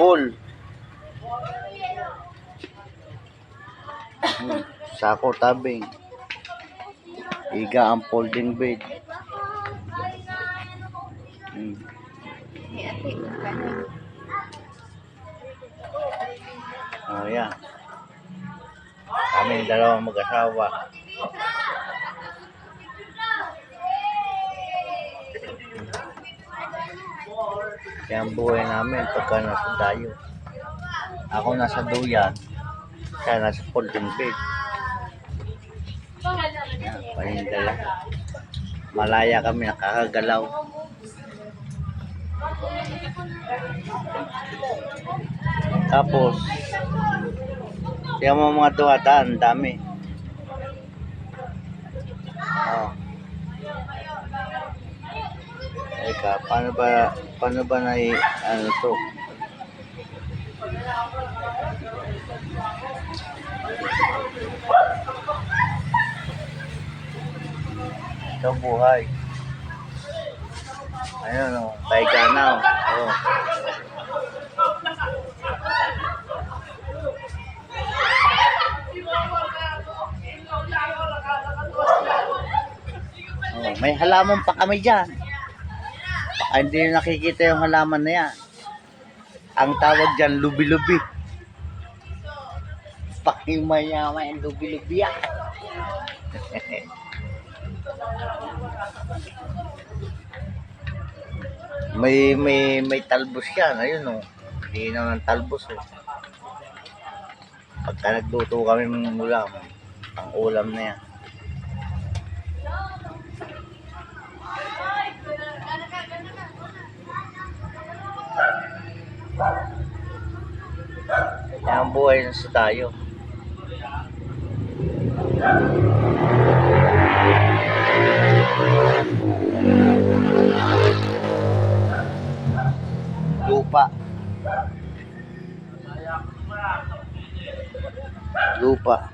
table. Sako tabing. Higa ang folding bed. Oh, yan. Kaming dalawang mag-asawa. Kaya ang buhay namin pagka nasa dayo. Ako nasa duyan, siya nasa folding bed. Yan, panindala. Malaya kami, nakakagalaw. Tapos, siya mo mga duwadaan, dami. Oh. Eka, paano ba na ano to? Ito buhay. Ayun o, taiga na o. Oh. Oh, may halaman pa kami dyan. Baka hindi nakikita yung halaman na yan. Ang tawag dyan, lubi-lubi. Pakimaya-maya yung lubi-lubi yan. may talbos yan. Ayun o. Hindi naman talbos o. Pagka nagluto kami ng ulam, ang ulam na yan. Yan ang buhay na sa tayo. Lupa.